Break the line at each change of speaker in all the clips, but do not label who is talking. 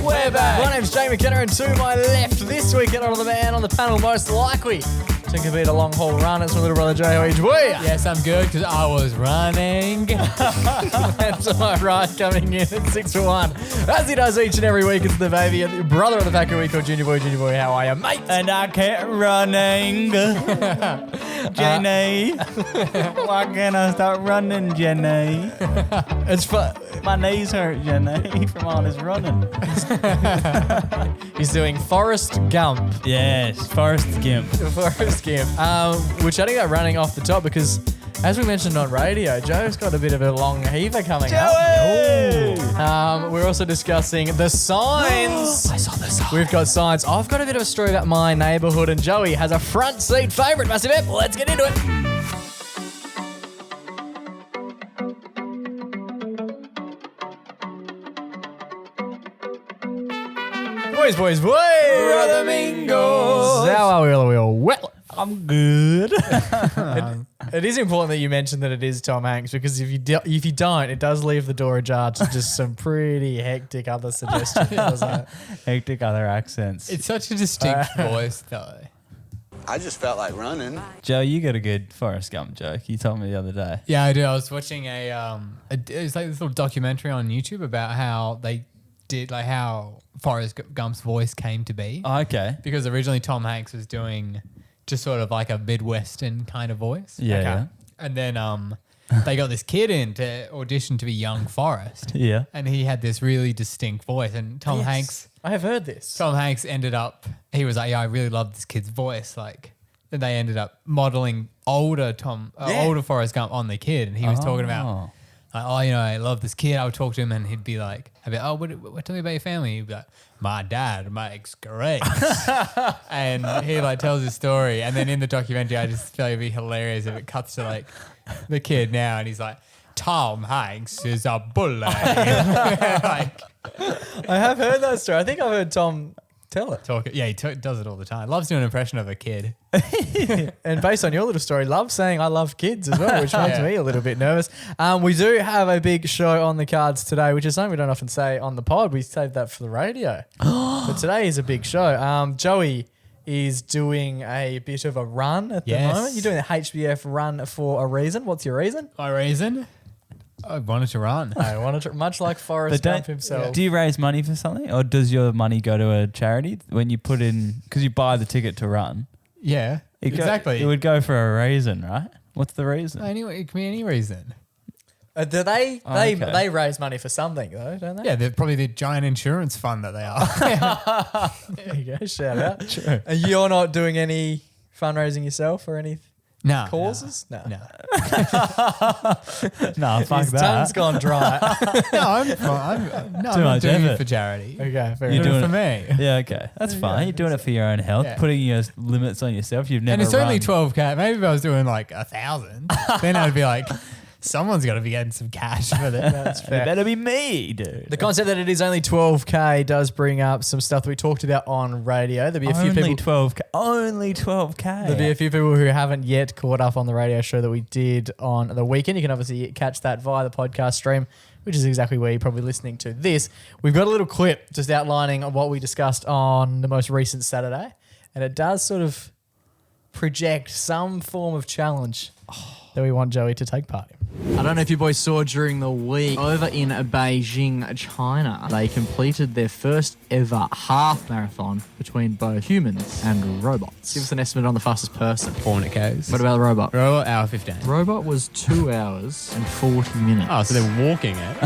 We're back.
My name's Jamie McKenna, and to my left this week, on the man on the panel most likely to complete a long haul run. It's my little brother J.O.H.
Yes, I'm good because I was running.
And to my right, coming in at 6'1", as he does each and every week, it's the baby, the brother of the pack of the week called Junior Boy. Junior Boy, how are you, mate?
And I can't running. Jenny. Why can't I start running, Jenny?
It's fun.
My knees hurt, Jenny, from all this running.
He's doing Forrest Gump.
Yes, Forrest Gump.
Forrest Gump. We're chatting about running off the top because, as we mentioned on radio, Joe's got a bit of a long heaver coming up. We're also discussing the signs.
I saw the sign.
We've got signs. I've got a bit of a story about my neighbourhood, and Joey has a front seat favourite. Massive Ep. Let's get into it. Boys.
Brother Mingles.
How are we all? Well,
I'm good.
it is important that you mention that it is Tom Hanks, because if you don't, it does leave the door ajar to just some pretty hectic other suggestions, doesn't it?
Hectic other accents.
It's such a distinct voice, though.
I just felt like running.
Joe, you got a good Forrest Gump joke. You told me the other day.
Yeah, I do. I was watching it was like this little documentary on YouTube about how they did, like how Forrest Gump's voice came to be.
Oh, okay.
Because originally Tom Hanks was doing just sort of like a Midwestern kind of voice.
Yeah.
Okay.
Yeah.
And then they got this kid in to audition to be young Forrest.
Yeah.
And he had this really distinct voice. And Tom Hanks
I have heard this.
Tom Hanks ended up, he was like, yeah, I really love this kid's voice. Like, and they ended up modeling older Forrest Gump on the kid. And he was talking about, like, oh, I love this kid. I would talk to him and he'd be like, tell me about your family. He'd be like, my dad makes grapes. And he like tells his story. And then in the documentary, I just feel it'd be hilarious if it cuts to like the kid now and he's like, Tom Hanks is a bully. Like,
I have heard that story. I think I've heard Tom tell it.
he does it all the time. Loves doing an impression of a kid.
And based on your little story, loves saying I love kids as well, which makes me a little bit nervous. We do have a big show on the cards today, which is something we don't often say on the pod. We saved that for the radio. But today is a big show. Joey is doing a bit of a run at the moment. You're doing the HBF Run for a reason. What's your reason?
My reason? I wanted to run.
I wanted to, much like Forrest Gump himself.
Do you raise money for something, or does your money go to a charity when you put in, because you buy the ticket to run?
Yeah, exactly.
It would go for a reason, right? What's the reason?
Anyway, it can be any reason.
Do they raise money for something though, don't they?
Yeah, they're probably the giant insurance fund that they are.
There you go. Shout out.
True.
And you're not doing any fundraising yourself or any causes? No.
No, fuck
His
that.
tongue's gone dry.
I'm not doing it for charity.
Okay, fair
You're
enough.
doing it for me.
Yeah, okay. That's fine. You're doing it for your own health,
Yeah.
putting your limits on yourself. You've never
And it's only
run.
12K. Maybe if I was doing like 1,000, then I'd be like, someone's got to be getting some cash for that.
That's
It
fair.
better be me, dude.
The concept that it is only 12K does bring up some stuff that we talked about on radio. There'll be a few
Only
people.
12K. Only 12K.
There'll be a few people who haven't yet caught up on the radio show that we did on the weekend. You can obviously catch that via the podcast stream, which is exactly where you're probably listening to this. We've got a little clip just outlining what we discussed on the most recent Saturday, and it does sort of project some form of challenge that we want Joey to take part in. I don't know if you boys saw during the week over in Beijing, China, they completed their first ever half marathon between both humans and robots. Give us an estimate on the fastest person.
400 Ks.
What about the robot?
Robot, hour 15.
Robot was 2 hours and 40 minutes.
Oh, so they're walking it.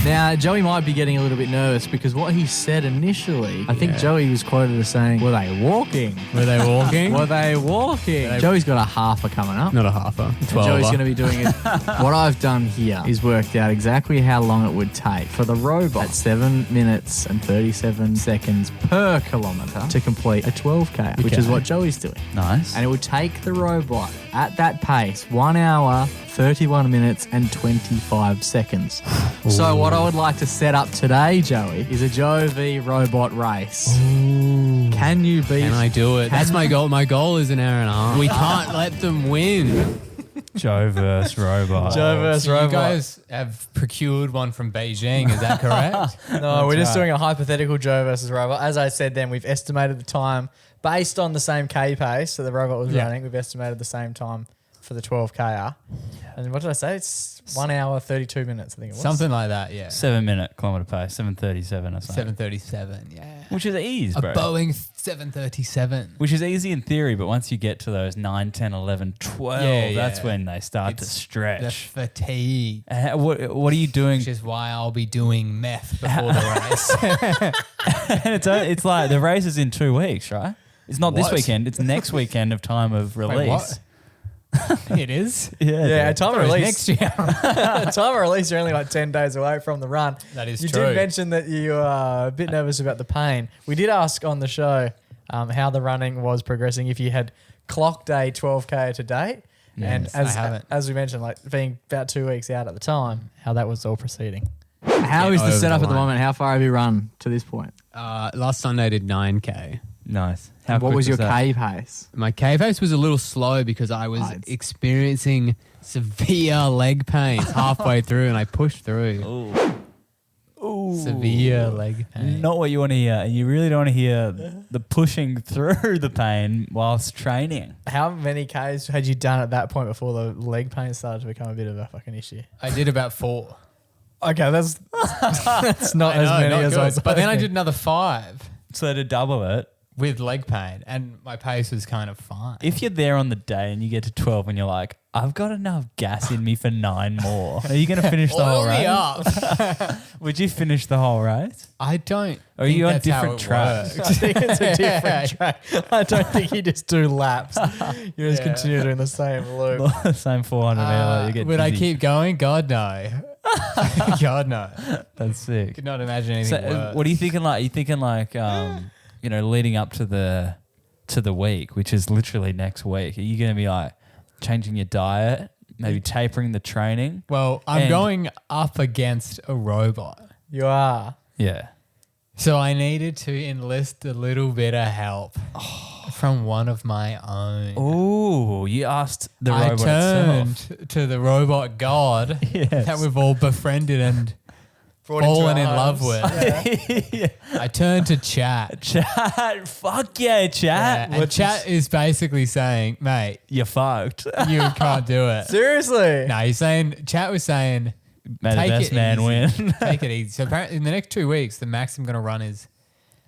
Now, Joey might be getting a little bit nervous because what he said initially, I think Joey was quoted as saying, were they walking?
Were they walking?
Were they walking? Joey's got a halfer coming up.
Not a halfer.
And
12.
Joey's going to be doing it. What I've done here is worked out exactly how long it would take for the robot at 7 minutes and 37 seconds per kilometre to complete a 12K, which is what Joey's doing.
Nice.
And it would take the robot at that pace 1 hour, 31 minutes and 25 seconds. So what I would like to set up today, Joey, is a Joe v Robot race.
Ooh.
Can you beat...
Can I do it? That's my goal. My goal is an hour and a half. We can't let them win.
Joe versus robot.
Joe versus
So
robot.
you guys have procured one from Beijing, is that correct?
No, we're just
right.
doing a hypothetical Joe versus robot. As I said then, we've estimated the time based on the same K pace that the robot was
Yeah.
running. We've estimated the same time for the 12K. And what did I say? It's 1 hour, 32 minutes, I think it was.
Something like that, yeah.
7-minute kilometer pace, 7:37 or something.
737, yeah.
Which is easy,
A
bro.
Boeing 737.
Which is easy in theory, but once you get to those 9, 10, 11, 12,
Yeah,
that's
yeah.
when they start to
It's The
stretch.
fatigue.
What are you doing?
Which is why I'll be doing meth before the race.
And it's like the race is in 2 weeks, right? It's not this
What?
weekend. It's next weekend of time of
Wait,
release.
what? It is?
Yeah, at time of release.
Next year.
At time of release, you're only like 10 days away from the run.
That is
you
true.
did mention that you are a bit nervous about the pain. We did ask on the show how the running was progressing, if you had clocked a 12K to date. And
Yes, I haven't.
as we mentioned, like being about 2 weeks out at the time, how that was all proceeding.
How
Get
is the
over
setup
the
at the
line.
moment? How far have you run to this point?
Last Sunday I did 9K.
Nice. How
What
quick
was your
that?
K pace?
My K pace was a little slow because I was
Right.
experiencing severe leg pains halfway through and I pushed through.
Ooh.
Severe leg pain.
Not what you want to hear. And you really don't want to hear the pushing through the pain whilst training.
How many Ks had you done at that point before the leg pain started to become a bit of a fucking issue?
I did about 4.
Okay, that's not as many
not
as I was
good. But then I
hoping.
did another 5
So to double it,
with leg pain and my pace was kind of fine.
if you're there on the day and you get to 12 and you're like, I've got enough gas in me for 9 more, are you going to finish the whole
Oil me
race?
up.
Would you finish the whole race?
I don't.
Or are you on
think that's how
different
it
tracks?
works.
I think it's a different track. I don't think you just do laps. You just
Yeah.
continue doing the same loop.
Same 400 meter. You get
would I
dizzy.
keep going? God no. God no.
That's sick.
Could not imagine anything
So,
worse.
what are you thinking? Like, you thinking like, leading up to the week, which is literally next week. Are you going to be like changing your diet, maybe tapering the training?
Well, I'm
And-
going up against a robot.
You are.
Yeah.
So I needed to enlist a little bit of help from one of my own.
Oh, you asked the
I
robot
turned
itself.
to the robot god
Yes.
that we've all befriended and
Brought into
fallen
our
in love
homes.
with. I turned to chat.
Chat. Fuck yeah, chat.
Yeah, and chat is basically saying, mate,
You're fucked.
you can't do it.
Seriously?
No, chat was saying,
May the
take
best
it
man
easy.
win.
Take it easy. So apparently in the next 2 weeks, the max I'm going to run is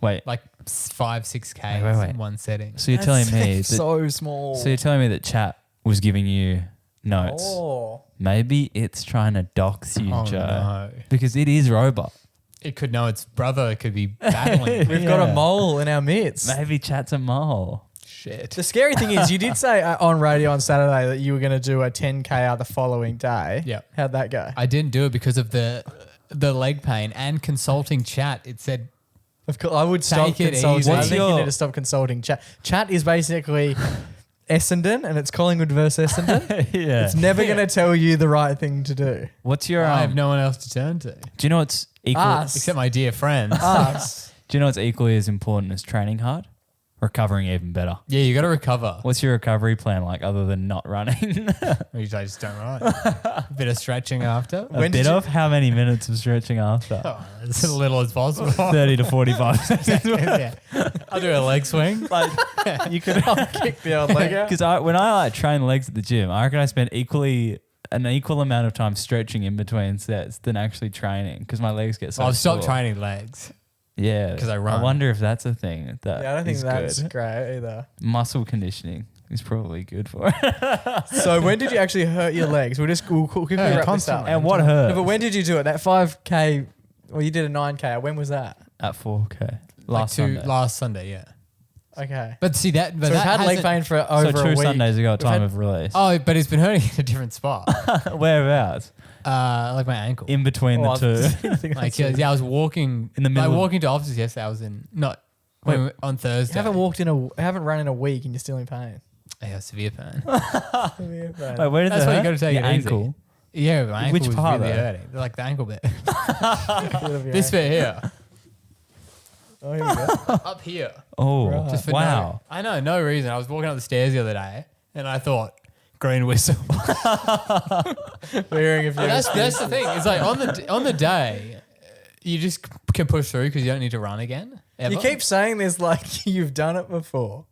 Wait.
like 5-6K
Wait.
in one setting.
So you're telling me that,
so small.
so you're telling me that chat was giving you notes.
Oh.
Maybe it's trying to dox you,
Oh,
Joe.
no.
Because it is robot.
It could know its brother. It could be battling.
We've got
Yeah.
a mole in our midst.
Maybe chat's a mole.
Shit.
The scary thing is, you did say on radio on Saturday that you were going to do a 10K the following day.
Yep.
How'd that go?
I didn't do it because of the leg pain and consulting chat. It said
Of course, I would stop
Take it
consulting.
easy.
I
What's
think you
your-
need to stop consulting chat. Chat is basically Essendon, and it's Collingwood versus Essendon.
Yeah.
It's never going to tell you the right thing to do.
What's your
I have no one else to turn to
do you know what's equal
Us.
except my dear friends.
Us.
do you know what's equally as important as training hard? Recovering even better.
Yeah, you got to recover.
What's your recovery plan like other than not running?
Usually I just don't run. A bit of stretching after.
A bit of how many minutes of stretching after?
Oh, as little as possible.
30 to 45 seconds.
Yeah. I'll do a leg swing.
Like you could
kick the old leg out.
because when I like train legs at the gym, I reckon I spend an equal amount of time stretching in between sets than actually training because my legs get so
I've stopped
sore.
training legs.
Yeah,
'Cause I run.
I wonder if that's a thing. That
Yeah, I don't think
is
that's
good.
great either.
Muscle conditioning is probably good for it.
So when did you actually hurt your legs? We'll quickly wrap this up.
constantly.
And what hurt?
No, but when did you do it? That 5K, well, you did a 9K. When was that?
At 4K
Last
last
Sunday, yeah.
Okay.
But see that. But
So we've
that
had leg
hasn't-
pain for
So
over a
2
week.
Sundays ago at
We've
time
had-
of release.
Oh, but it's been hurting in a different spot.
Whereabouts?
Like my ankle.
In between the two.
Like I was walking
In the middle of-
walking to offices yesterday. I was in on Thursday.
You haven't run in a week and you're still in pain.
Yeah, severe pain.
Wait, where did
That's
it
why you
hurt?
got to take
Your
it easy.
ankle.
Yeah, my ankle
Which
was
part,
really
though?
hurting. Like the ankle bit.
This
This bit here,
Oh, here we go.
up here.
Oh,
Right.
Just for
wow.
no reason. I was walking up the stairs the other day, and I thought, green whistle.
We're hearing a few.
That's the thing. It's like on the day, you just can push through because you don't need to run again. Ever.
You keep saying this like you've done it before.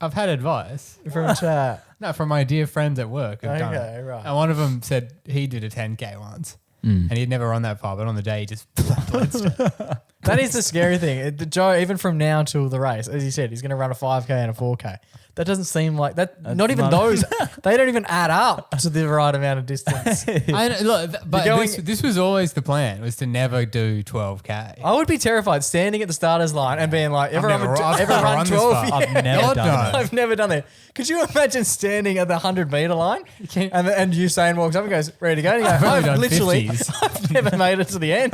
I've had advice
From chat.
no from my dear friends at work. Who've done
Okay,
it.
right.
And one of them said he did a 10K once, and he'd never run that far, but on the day he just blitzed it.
That is the scary thing. Joe, even from now till the race, as you said, he's going to run a 5K and a 4K. That doesn't seem like that. Not even those. They don't even add up to the right amount of distance.
I know, look, but
going-
this was always the plan, was to never do 12K.
I would be terrified standing at the starter's line and being like, ever
never
run
run this
12?
far.
Yeah.
I've never
God
done
knows.
that.
I've never done that. Could you imagine standing at the 100-meter line and Usain walks up and goes, ready to go? And you go,
only
I've
done
literally,
50s.
I've never made it to the end.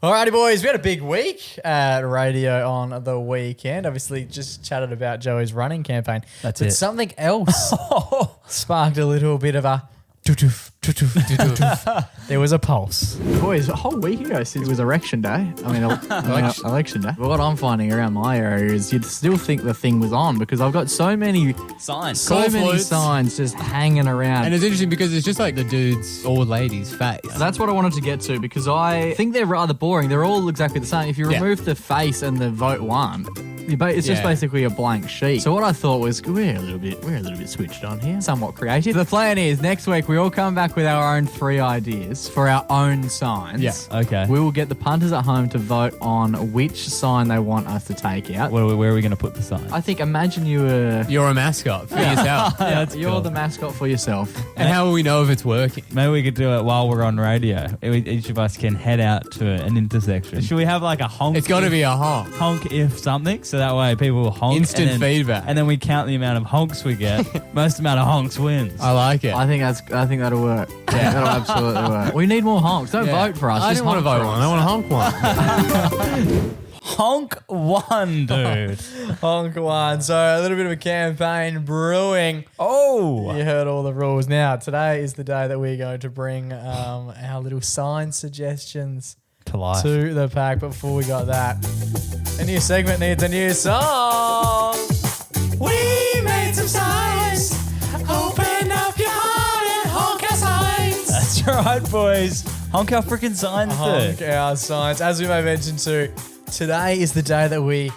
Alrighty, boys, we had a big week at radio on the weekend. Obviously, just chatted about Joey's running campaign.
That's
but
it.
something else sparked a little bit of a doo-doof, doo-doof, doo-doof. There was a pulse.
Boys, a whole week ago since it was election day. Election day. What I'm finding around my area is you'd still think the thing was on because I've got so many
Signs.
signs just hanging around.
And it's interesting because it's just like the dude's or lady's face.
That's what I wanted to get to because I think they're rather boring. They're all exactly the same. If you
Yeah.
remove the face and the vote one, it's just
Yeah.
basically a blank sheet. So what I thought was we're a little bit switched on here, somewhat creative. The plan is next week we all come back with our own 3 ideas for our own signs.
Yeah.
Okay.
We will get the punters at home to vote on which sign they want us to take out.
Where are we going to put the sign?
I think imagine you were
You're a mascot for yourself.
That's
you're
cool.
the mascot for yourself.
And how will we know if it's working?
Maybe we could do it while we're on radio. Each of us can head out to an intersection. Should we have like a honk?
It's got to
if-
be a honk.
honk if something, so that way people will honk.
Instant
and then,
feedback.
And then we count the amount of honks we get. Most amount of honks wins.
I like it.
I think that'll work. Yeah, that'll absolutely work. We need more honks. Don't
Yeah.
vote for us.
I
just
didn't want to
honk
vote
for
one.
us.
I want to honk one.
Honk one, dude.
Honk one. So a little bit of a campaign brewing.
Oh.
You heard all the rules. Now, today is the day that we're going to bring our little sign suggestions
To life.
to the pack. But before we got that, a new segment needs a new song. We made some signs. Open up your heart and honk our signs.
That's right, boys. Honk our freaking signs,
Honk
dude.
our signs. As we may mention too, today is the day that we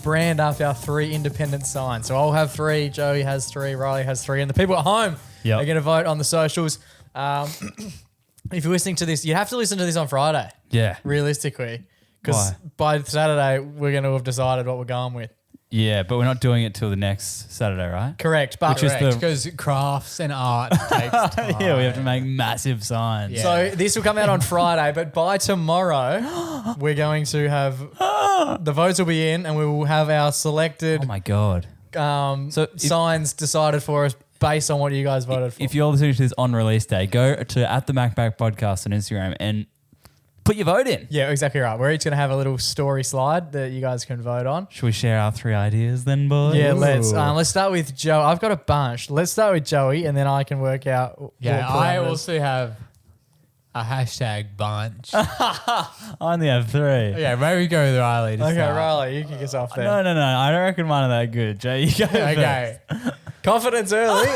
brand up our 3 independent signs. So I'll have 3, Joey has 3, Riley has 3, and the people at home
Yep.
are going to vote on the socials. If you're listening to this, you have to listen to this on Friday,
Yeah.
realistically, because
Why?
by Saturday we're going to have decided what we're going with.
Yeah, but we're not doing it till the next Saturday, right?
Correct, but
Which is the-
Because crafts and art takes time.
Yeah, we have to make massive signs.
Yeah.
So this will come out on Friday, but by tomorrow we're going to have the votes will be in, and we will have our selected
Oh my God. So if-
signs decided for us based on what you guys voted for.
If you're listening to this on release day, go to @the MacPack podcast on Instagram and put your vote in.
Yeah, exactly right. We're each going to have a little story slide that you guys can vote on.
Should we share our 3 ideas then, boys?
Yeah, let's start with Joe. I've got a bunch. Let's start with Joey, and then I can work out.
Yeah,
what
I
parameters.
also have a hashtag bunch.
I only have 3.
Okay, maybe go with Riley. To
Okay,
start.
Riley, you kick us off there.
No, I don't reckon mine are that good. Jay, you go
Okay.
Confidence early.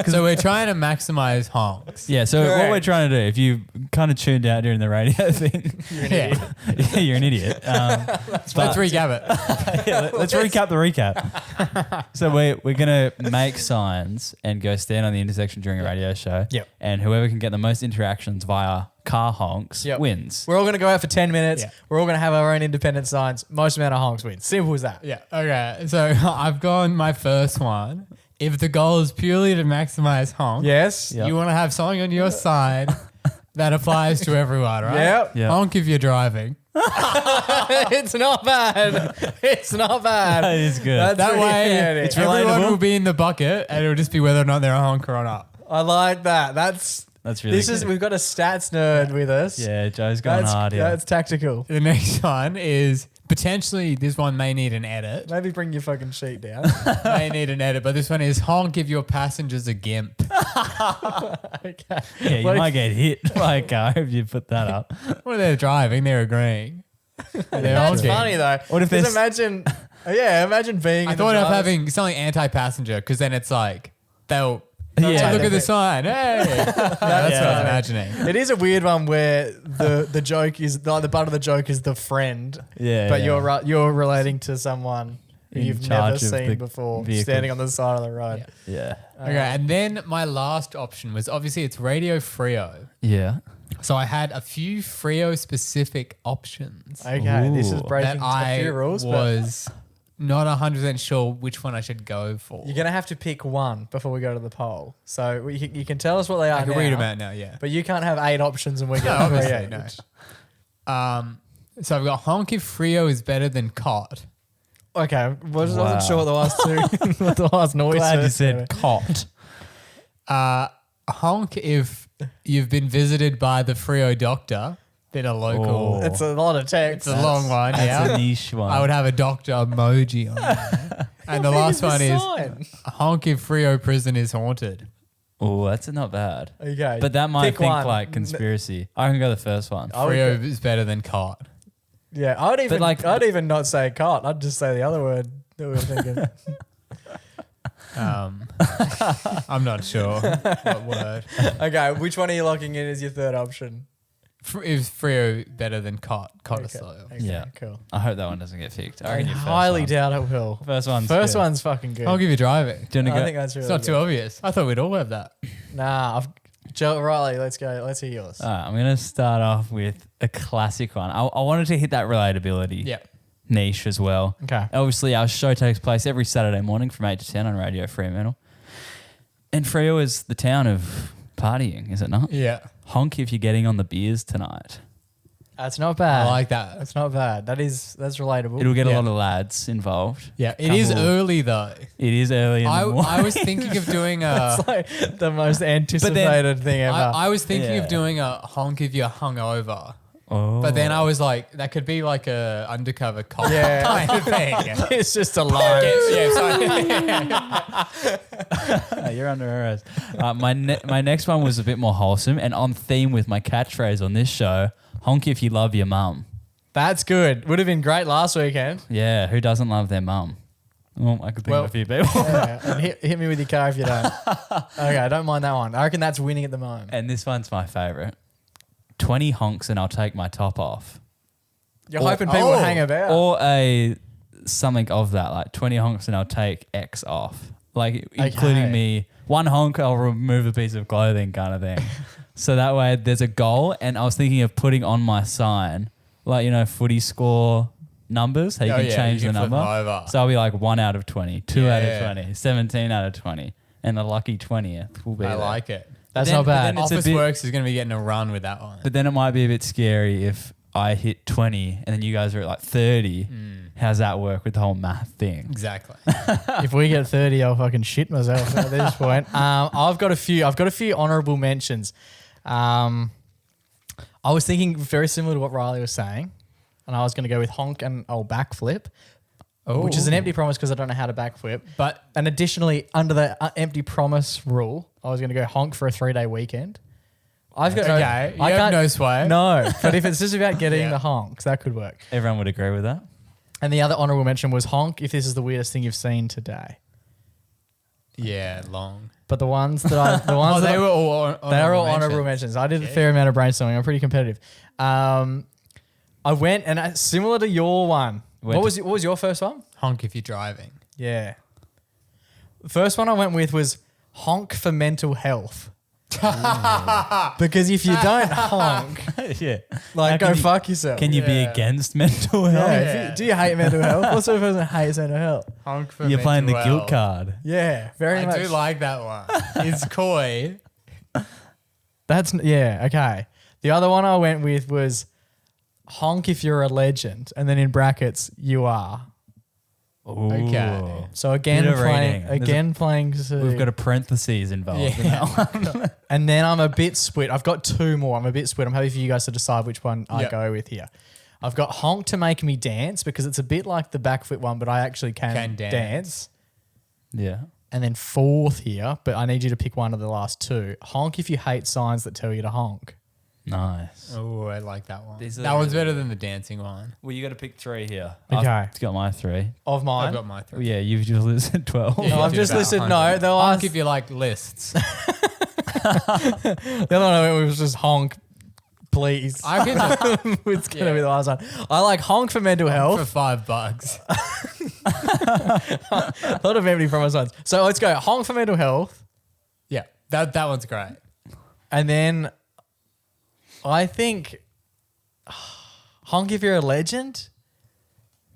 So we're trying to maximize honks.
Yeah, so what
Correct.
we're trying to do, if you kind of tuned out during the radio thing,
Yeah.
yeah, you're an idiot.
Let's recap it.
Yeah, let's recap the recap. So we're going to make signs and go stand on the intersection during a radio show.
Yep.
And whoever can get the most interactions via car honks
Yep.
wins.
We're all going to go out for 10 minutes.
Yeah.
We're all going to have our own independent signs. Most amount of honks wins. Simple as that.
Yeah. Okay. So I've gone my first one. If the goal is purely to maximize honk,
Yes.
Yep.
you want to have something on your side that applies to everyone, right?
Yep.
Yep.
Honk if you're driving.
It's not bad. It's not bad.
That is good.
That's
That
really
way,
handy.
It's
everyone
relatable.
will be in the bucket, and it'll just be whether or not they're a honk or not.
I like that. That's
really
this is
good.
we've got a stats nerd with us.
Yeah, Joe's going
That's,
hard here.
that's tactical.
The next one is potentially this one may need an edit.
Maybe bring your fucking sheet down.
May need an edit, but this one is honk if your passenger's a gimp.
Okay.
Yeah, you
What if-
might get hit by a car if you put that up.
Well, they're driving, they're agreeing.
That's funny though.
What if
Just
there's-
imagine? Imagine being.
I
in the
thought of
driver's-
having something anti-passenger because then it's like they'll
Yeah.
hey, look at the sign. Hey, that's what I was imagining.
It is a weird one where the joke is like the butt of the joke is the friend.
Yeah,
But
yeah.
you're relating to someone who
In
you've never
charge of
seen
the
before,
vehicle.
standing on the side of the road.
Yeah.
Okay, and then my last option was obviously it's Radio Frio.
Yeah.
So I had a few Frio specific options
Okay, this is
Ooh.
breaking
that
a
I
few rules, but
was not 100% sure which one I should go for.
you're gonna have to pick one before we go to the poll. So you can tell us what they are.
I can
now,
read them out now, yeah.
but you can't have 8 options and we're
No,
getting three
obviously,
each.
no. So I've got Honk if Frio is better than Cot.
Okay, wasn't
Wow.
sure what the last two, what the last noise.
Glad you
first
said
were.
cot.
Honk if you've been visited by the Frio doctor. Been a local.
Oh.
It's a lot of text.
It's a long one,
That's
yeah.
a niche one.
I would have a doctor emoji on there. And the last one is Honk if Frio prison is haunted.
Oh, that's not bad.
Okay,
But that might
pick
think
one.
like conspiracy. I can go the first one.
I would
Frio
go-
is better than Cot.
Yeah, I'd even not say cot. I'd just say the other word that we were thinking.
I'm not sure what word.
Okay, which one are you locking in as your third option?
Is Frio better than Cot? Cot is slow.
Okay,
Yeah.
cool.
I hope that one doesn't get fixed.
I
reckon your first
highly
one.
doubt it will.
First one's
First
good.
one's fucking good.
I'll give you driving.
Do you wanna
I
go-
think that's really
It's not too
good.
obvious. I thought we'd all have that.
Nah, Joe Riley, let's go. Let's hear yours.
All right, I'm going to start off with a classic one. I wanted to hit that relatability
Yeah.
niche as well.
Okay.
Obviously, our show takes place every Saturday morning from 8 to 10 on Radio Fremantle. And Freo is the town of partying, is it not?
Yeah.
Honk if you're getting on the beers tonight.
That's not bad.
I like that.
That's not bad. That's relatable.
It'll get a
Yeah.
lot of lads involved.
Yeah. It is
Couple-
early though.
It is early in the morning.
I was thinking of doing a.
It's like the most anticipated thing ever.
I was thinking
Yeah.
of doing a honk if you're hungover.
Oh.
But then I was like, that could be like a undercover cop
Yeah.
kind of thing.
It's just a line.
Yeah, sorry.
You're under arrest. My next one was a bit more wholesome and on theme with my catchphrase on this show, honk if you love your mum.
That's good. Would have been great last weekend.
Yeah, who doesn't love their mum? Well, I could think of a few people.
Yeah, and hit me with your car if you don't. Okay, I don't mind that one. I reckon that's winning at the moment.
And this one's my favourite. 20 honks and I'll take my top off.
You're hoping people hang about.
Or something of that, like 20 honks and I'll take X off. Like including me. One honk, I'll remove a piece of clothing kind of thing. So that way there's a goal. And I was thinking of putting on my sign, like, you know, footy score numbers, how you can change the
flip
number.
them over.
So I'll be like 1 out of 20, 2 out
Yeah.
of 20, 17 out of 20. And the lucky 20th will be
I
there.
like it.
That's
then-
not
but
bad.
then it's a
Office
bit-
Works is going to be getting a run with that one.
But then it might be a bit scary if I hit 20 and then you guys are at like 30. How's that work with the whole math thing?
Exactly.
If we get 30, I'll fucking shit myself at this point. I've got a few honourable mentions. I was thinking very similar to what Riley was saying, and I was going to go with honk and I'll backflip, which is an empty promise because I don't know how to backflip.
But
And additionally, under the empty promise rule, I was going to go honk for a 3-day weekend. I've got
okay, you have no sway.
No, but if it's just about getting
Yeah.
the honks, that could work.
Everyone would agree with that?
And the other honourable mention was honk if this is the weirdest thing you've seen today.
Yeah, long.
But the ones that I, the ones
Oh,
that
they
I-
were all
they're all honourable mentions. I did a fair amount of brainstorming. I'm pretty competitive. I went and similar to your one. What was your first one?
Honk if you're driving.
Yeah. The first one I went with was honk for mental health. Because if you don't honk,
Yeah.
like
How
go
can you-
fuck yourself.
Can you be
Yeah.
against mental health?
Yeah, if you- do you hate mental health? What sort of person hates mental health?
Honk for
You're playing the
mental
guilt
health.
card.
Yeah, very
I
much.
do like that one. It's coy.
That's okay. The other one I went with was honk if you're a legend, and then in brackets you are.
Okay.
So again,
Bit of
playing
reading.
playing.
We've got a parentheses involved. in that one.
And then I'm a bit split. I've got two more. I'm a bit split. I'm happy for you guys to decide which one I
Yep.
go with here. I've got honk to make me dance because it's a bit like the backflip one, but I actually can
dance.
dance.
Yeah.
And then fourth here, but I need you to pick one of the last two. Honk if you hate signs that tell you to honk.
Nice.
Oh, I like that one.
These are
That one's
really
better than the dancing one.
Well, you got to pick 3 here.
Okay.
I've got my 3.
Of mine.
I've got my
Oh,
3.
yeah, you've just listed 12.
Yeah,
I've
you
just
did about
listed,
100.
no, they'll
Honk
ask-
if you like lists.
The other one was just honk, please.
I could just
It's going to be the last one. I like honk for mental
for
health.
$5.
A lot of empty promise ones. So let's go honk for mental health.
Yeah, that one's great.
And then I think honk if you're a legend.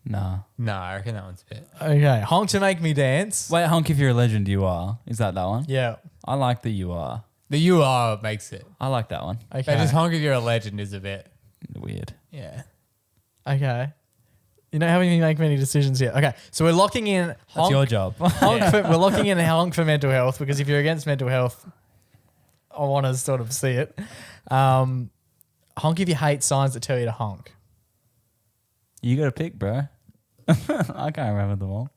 Nah.
No, I reckon that one's a bit.
Okay. Honk to make me dance.
Wait, honk if you're a legend, you are. Is that one?
Yeah.
I like the you are.
The you are makes it.
I like that one.
Okay.
But just honk if you're a legend is a bit.
Weird.
Yeah.
Okay. You don't have to make many decisions here. Okay. So we're locking in
That's
honk.
your job.
We're locking in honk for mental health because if you're against mental health, I want to sort of see it. Honk if you hate signs that tell you to honk.
You got to pick, bro. I can't remember them all.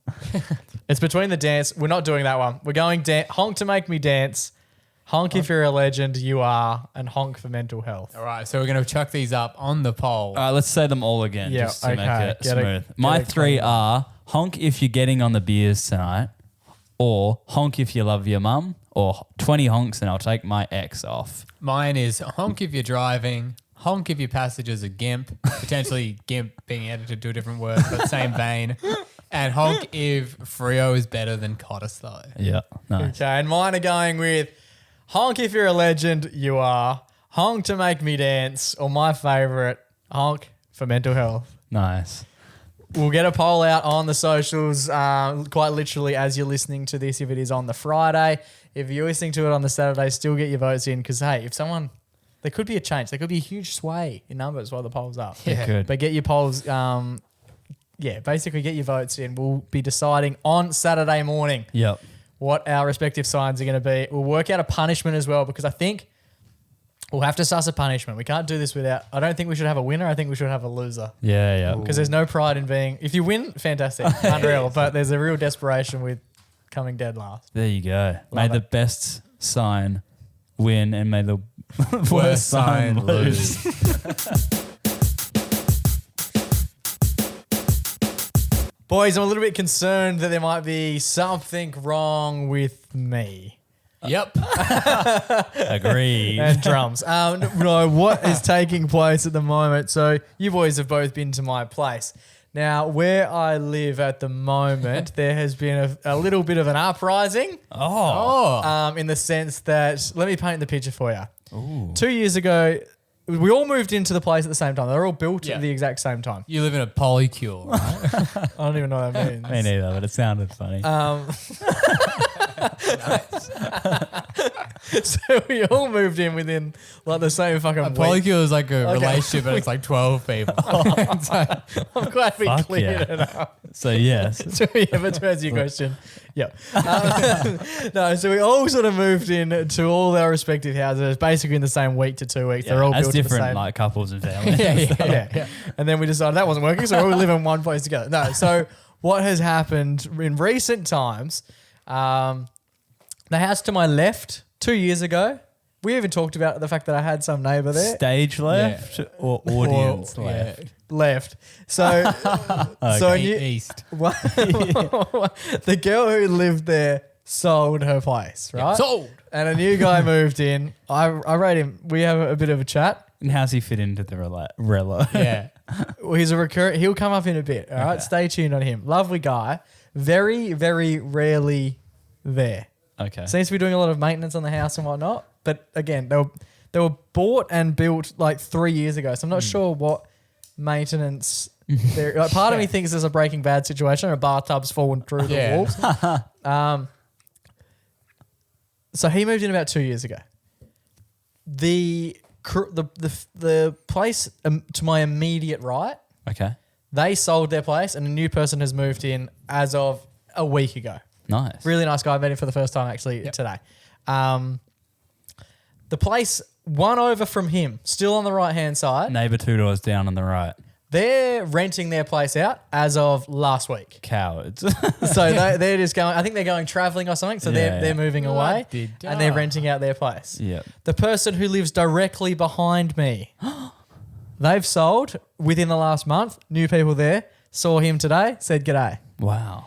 It's between the dance. We're not doing that one. We're going honk to make me dance. Honk if you're a legend, you are, and honk for mental health.
All right, so we're going to chuck these up on the poll.
All right, let's say them all again
Yeah,
just to make
okay.
it
Get it-
smooth.
get
My
it
3
clean.
are honk if you're getting on the beers tonight, or honk if you love your mum, or 20 honks and I'll take my ex off.
Mine is honk if you're driving, honk if your passenger's a gimp, potentially gimp being edited to a different word, but same vein, and honk if Frio is better than Cottis though.
Yeah, nice.
Okay, and mine are going with honk if you're a legend, you are. Honk to make me dance, or my favorite, honk for mental health.
Nice.
We'll get a poll out on the socials quite literally as you're listening to this if it is on the Friday. If you're listening to it on the Saturday, still get your votes in because, hey, if someone... There could be a change. There could be a huge sway in numbers while the poll's up.
It could.
But get your polls... basically get your votes in. We'll be deciding on Saturday morning
Yep.
what our respective signs are going to be. We'll work out a punishment as well because I think we'll have to suss a punishment. We can't do this without... I don't think we should have a winner. I think we should have a loser.
Yeah, yeah.
Because there's no pride in being... If you win, fantastic. Unreal. But there's a real desperation with coming dead last.
There you go. May the best sign win and may the worst sign lose.
Boys, I'm a little bit concerned that there might be something wrong with me.
Yep.
Agreed.
And drums. No, what is taking place at the moment? So you boys have both been to my place. Now, where I live at the moment, there has been a little bit of an uprising.
Oh.
In the sense that, let me paint the picture for you. Ooh. 2 years ago, we all moved into the place at the same time. They're all built at the exact same time.
You live in a polycule, right?
I don't even know what that means.
Me neither, but it sounded funny.
So we all moved in within like the same fucking
A
week.
polycule is like a relationship, but it's like 12 people. It's like-
I'm glad we
Fuck
cleared
yeah.
it up.
So, yes.
So yeah, but to answer your question, yeah. No, so we all sort of moved in to all our respective houses, basically in the same week to 2 weeks. They're all
as
built to the
different
same.
like couples and families.
Yeah. And then we decided that wasn't working, so we all live in one place together. No, so what has happened in recent times, the house to my left 2 years ago, we even talked about the fact that I had some neighbour there.
Stage left or audience left?
Left. So, so
East.
the girl who lived there sold her place, right?
Sold.
And a new guy moved in. I rate him. We have a bit of a chat.
And how's he fit into the rela?
Yeah.
Well, he's a recurrent. He'll come up in a bit. All right.
Okay.
Stay tuned on him. Lovely guy. Very, very rarely there.
Okay.
Seems to be doing a lot of maintenance on the house and whatnot. But again, they were bought and built like 3 years ago. So I'm not sure what maintenance. Like part of me thinks there's a Breaking Bad situation, or a bathtub's fallen through the walls. So he moved in about 2 years ago. The place to my immediate right,
Okay.
they sold their place, and a new person has moved in as of a week ago.
Nice.
Really nice guy. I met him for the first time actually today. The place one over from him, still on the right hand side.
Neighbour 2 doors down on the right.
They're renting their place out as of last week.
Cowards.
So they're just going, I think they're going traveling or something. So they're moving away and they're renting out their place.
Yeah.
The person who lives directly behind me, they've sold within the last month. New people there, saw him today, said g'day.
Wow.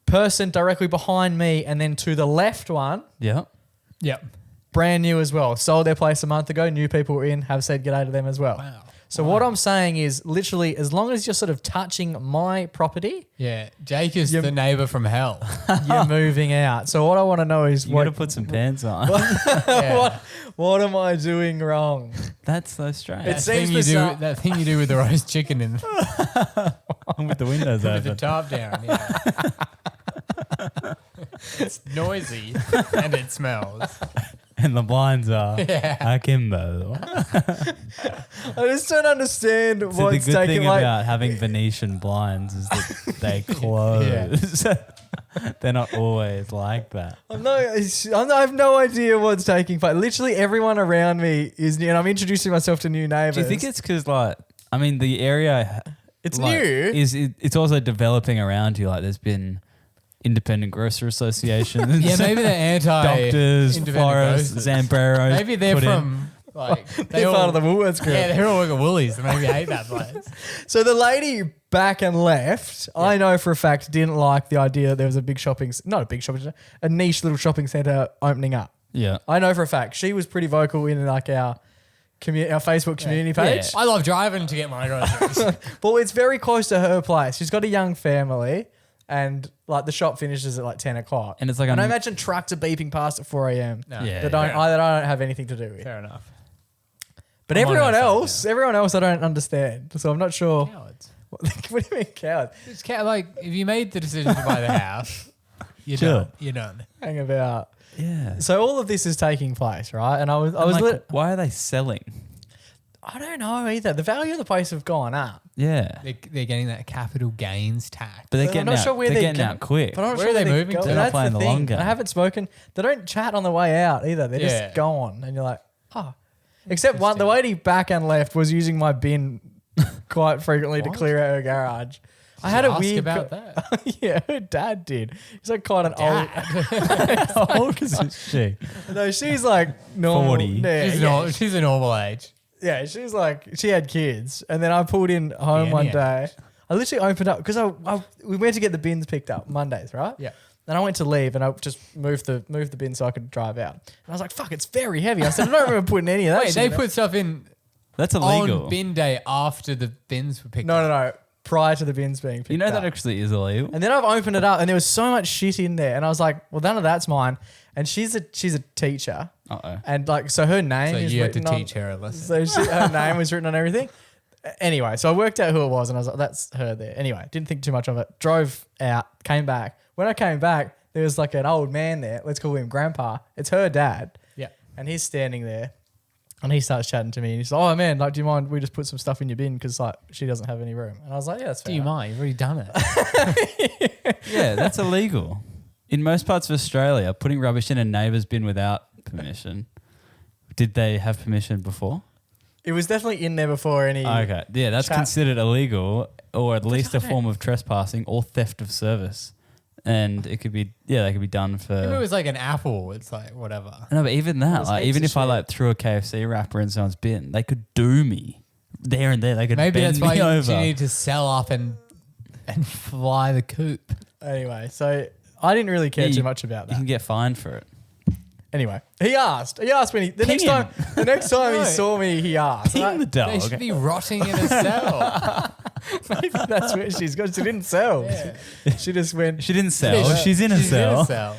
Person directly behind me and then to the left one,
Yeah.
Yep.
brand new as well. Sold their place a month ago. New people were in, have said g'day to them as well.
Wow.
So what I'm saying is literally as long as you're sort of touching my property,
Yeah. Jake is the neighbor from hell.
you're moving out. So what I want to know is
You got to put some pants on.
Yeah.
what am I doing wrong?
That's so strange.
It
That
seems
thing you do.
bizarre.
That thing you do with the roast chicken and
with the windows
with the
open.
top down. Yeah. It's noisy and it smells.
And the blinds are akimbo.
I just don't understand
So the
what's
good
taking
thing
like.
about having Venetian blinds is that they close. They're not always like that.
I have no idea what's taking place. Literally everyone around me is new, and I'm introducing myself to new neighbors.
Do you think it's because, like, I mean, the area
It's
like,
new.
it's also developing around you. Like, there's been independent grocer associations.
Yeah, maybe they're anti
Doctors,
independent
florists,
grocers.
Zamparos.
Maybe they're
put in.
from like
They're part of the Woolworths group?
Yeah, they're all work at Woolies. They maybe hate that place.
So the lady back and left, I know for a fact, didn't like the idea that there was a big not a big shopping centre, a niche little shopping centre opening up.
Yeah.
I know for a fact. She was pretty vocal in like our Facebook community page.
I love driving to get my groceries.
But it's very close to her place. She's got a young family and like the shop finishes at like 10 o'clock.
And it's like
I imagine trucks are beeping past at 4 a.m.
No.
Yeah.
that I don't have anything to do with.
Fair enough.
But
I'm on
everyone
her side,
else I don't understand. So I'm not sure.
Cowards.
What do you mean cowards?
It's like if you made the decision to buy the house, you're
Sure.
done. You're done.
Hang about.
Yeah.
So all of this is taking place, right? And I was
Like, why are they selling?
I don't know either. The value of the place have gone up.
Yeah.
They're getting that capital gains tax.
But they're
I'm
getting
not
out,
sure where
they're
they're
getting
going.
out quick.
But I'm not
Where
sure
are they
they're
moving
going.
to?
They're not
That's
playing the
thing.
long game.
I haven't spoken. They don't chat on the way out either. They're
Yeah.
just gone. And you're like, oh. Except the lady back and left was using my bin quite frequently to clear out her garage. I had a
Ask
weird
about that.
Yeah, her dad did. He's like quite an old.
How old is she?
No, she's like normal.
40.
Yeah,
She's a normal age.
yeah, she's like she had kids, and then I pulled in home
Yeah,
one
yeah.
day. I literally opened up because we went to get the bins picked up Mondays, right?
Yeah.
Then I went to leave and I just moved the bin so I could drive out. And I was like, "Fuck, it's very heavy." I said, "I don't remember putting any of that."
Wait,
shit
they
in it."
put stuff in
That's illegal.
on bin day after the bins were picked up.
no, prior to the bins being picked
You know
up.
that actually is illegal?
And then I've opened it up and there was so much shit in there, and I was like, "Well, none of that's mine." And she's a teacher,
Uh-oh.
and like so her name
So
is
you had to
written on-
teach her a lesson.
So her name was written on everything. Anyway, so I worked out who it was and I was like, that's her there. Anyway, didn't think too much of it. Drove out, came back. When I came back, there was like an old man there. Let's call him Grandpa. It's her dad.
Yeah.
And he's standing there and he starts chatting to me and he's like, "Oh man, like, do you mind we just put some stuff in your bin because like she doesn't have any room?" And I was like, "Yeah, that's fair
Do you
enough."
mind? You've already done it.
Yeah, that's illegal. In most parts of Australia, putting rubbish in a neighbour's bin without permission. Did they have permission before?
It was definitely in there before any.
Okay. Yeah, that's
Chat.
considered illegal or at least a form of trespassing or theft of service. And it could be, they could be done for...
If it was like an apple, it's like whatever.
No, but even that,
There's
like,
heaps
even
of
if I
shit.
like threw a KFC wrapper in someone's bin, they could do me there and there. They could
Maybe
bend
that's why
me over.
you need to sell up and fly the coop.
Anyway, so I didn't really care
Yeah,
too much about
You
that.
can get fined for it.
Anyway, he asked when the next
him.
time
No.
he saw me, he asked. And I-
Ping the dog.
They should be rotting in a cell.
Maybe that's where she's got. She didn't sell.
Yeah.
She just went.
She didn't sell. She's in a
She's
cell.
in a cell.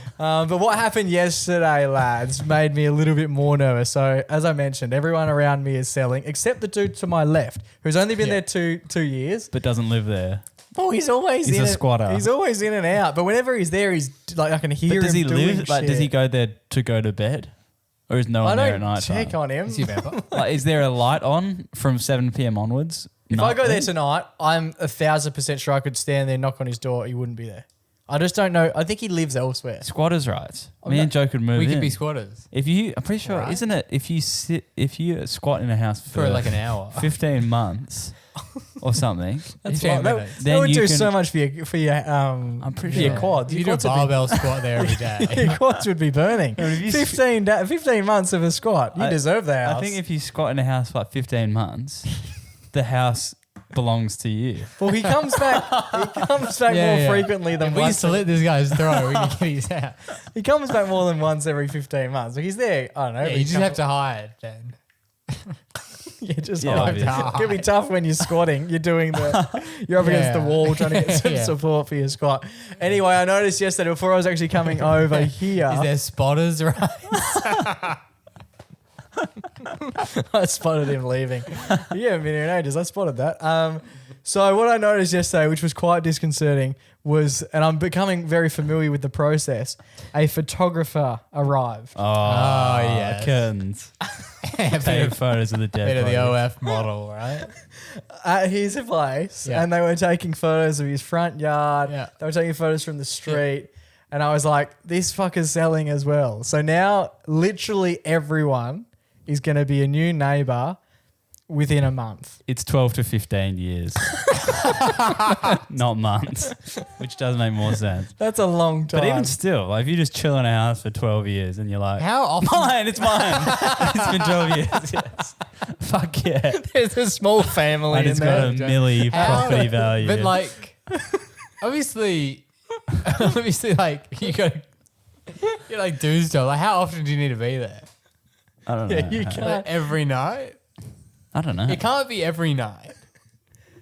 But what happened yesterday, lads, made me a little bit more nervous. So, as I mentioned, everyone around me is selling, except the dude to my left, who's only been
Yeah.
there two years.
But doesn't live there.
Oh, he's always
He's
in
a
it.
squatter.
He's always in and out. But whenever he's there, he's like I can hear
But does
him
he
doing
live? Like, does
shit.
he go there to go to bed? Or is no
I
one there at
don't
night
check
time?
on him.
Is he a vampire?
Like, is there a light on from 7 p.m. onwards?
If I go there
nightly?
tonight, I'm 1,000% sure I could stand there, knock on his door, he wouldn't be there. I just don't know. I think he lives elsewhere.
Squatters' rights. Me and Joe could move
We
in.
could be squatters
I'm pretty sure,
Right.
isn't it? If you squat in a house
for like an hour.
15 months, or something.
That's
15
fine. That,
minutes.
that
Then
would
you
do
can-
so much for your
I'm pretty
for your
sure.
quads.
You
Your
do a
quads would be-
barbell squat there every day.
your quads would be burning.
if you
15 months of a squat. You deserve the house.
I think if you squat in a house for like 15 months, the house belongs to you.
well, he comes back. He comes back more frequently than
If we
once.
used to let this guy's throw, we could get his out.
He comes back more than once every 15 months. Like he's there. I don't know.
Yeah,
every
you just
couple-
have to hide, then.
Yeah, just
Yeah,
hide.
obviously.
It can be tough when you're squatting. You're doing you're up against the
Yeah.
wall trying to get some
Yeah.
support for your squat. Anyway, I noticed yesterday before I was actually coming over here.
Is there spotters, right?
I spotted him leaving. You haven't been here in ages. I spotted that. So what I noticed yesterday, which was quite disconcerting, was, and I'm becoming very familiar with the process, a photographer arrived.
Oh,
yes.
curtains.
Bit
Take
of,
photos of the dead
bit of the
body.
OF model, right?
At his place,
Yeah.
and they were taking photos of his front yard.
Yeah.
They were taking photos from the street. And I was like, this fucker's selling as well. So now literally everyone is going to be a new neighbor within a month.
It's 12 to 15 years, not months, which does make more sense.
That's a long time.
But even still, like if you just chill in a house for 12 years and you're like,
How often?
mine, it's mine. It's been 12 years. Yes. Fuck yeah.
There's a small family
And
in
it's got a
there.
milli property value.
But like, obviously, like you like do stuff. Like, how often do you need to be there?
I don't know.
Yeah, you
Like,
can't.
every night?
I don't know.
It can't be every night.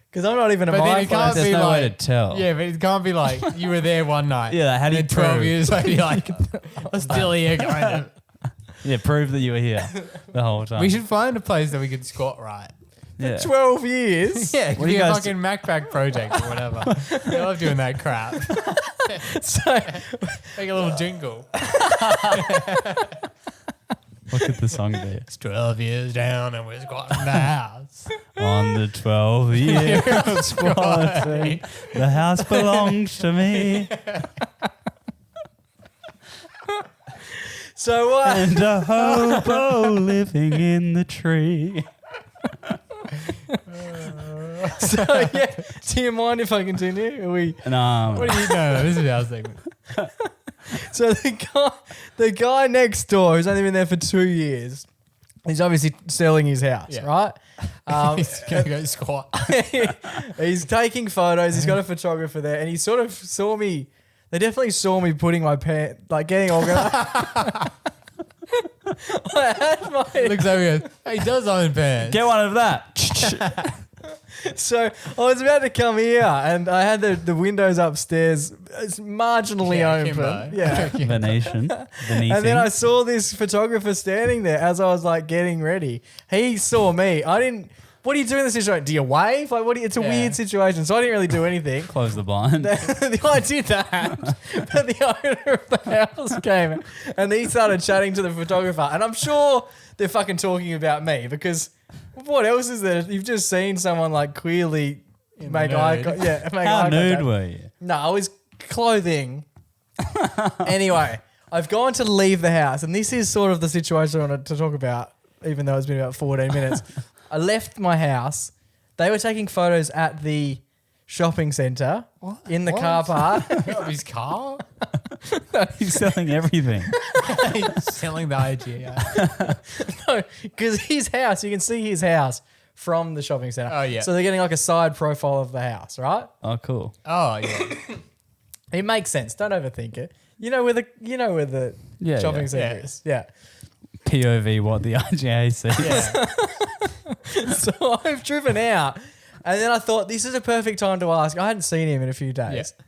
Because I'm not even a
But then it
mindful.
can't
There's
be
no way
like,
to tell.
Yeah, but it can't be like you were there one night.
Yeah, like, how do
and
you
then 12
prove?
years later, you're like, I'm still here, kind of.
Yeah, prove that you were here the whole time.
We should find a place that we could squat right.
Yeah.
12 years.
Yeah, it
What
could
do you
be a
guys
fucking MacPack project or whatever. I love doing that crap.
So
Make a little jingle.
What could the song be?
It's 12 years down and we're squatting the house.
On the 12th year of squatting, the house belongs to me.
so what?
And a hobo living in the tree.
So yeah. Do you mind if I continue? Are we?
No,
What do you know? This is our segment.
So the guy next door who's only been there for 2 years, he's obviously selling his house,
Yeah.
right?
He's going to go squat.
He's taking photos. He's got a photographer there, and he sort of saw me. They definitely saw me putting my pants, like getting organized. I had my,
Looks over and goes, hey, he does own pants.
get one of that.
so I was about to come here, and I had the windows upstairs. It's marginally
Yeah,
open.
Kimbo.
Yeah.
Venetian.
And then I saw this photographer standing there as I was like getting ready. He saw me. I didn't. What do you do in this situation? Do you wave? Like, it's a
Yeah.
weird situation. So I didn't really do anything.
Close the blind.
I did that, but the owner of the house came and he started chatting to the photographer. And I'm sure they're fucking talking about me because what else is there? You've just seen someone like clearly make eye
nude.
contact. Yeah, make
How
eye
nude
contact.
were you?
No, I was clothing. Anyway, I've gone to leave the house, and this is sort of the situation I wanted to talk about, even though it's been about 14 minutes. I left my house. They were taking photos at the shopping centre in the car park.
Of his car?
He's selling everything.
He's selling the IGA.
No, because his house, you can see his house from the shopping centre.
Oh, yeah.
So they're getting like a side profile of the house, right?
Oh, cool.
Oh, yeah.
It makes sense. Don't overthink it. You know where the
Yeah,
shopping
yeah.
centre
Yeah.
is. Yeah.
POV, what the IGA sees.
Yeah.
So I've driven out, and then I thought this is a perfect time to ask. I hadn't seen him in a few days.
Yeah.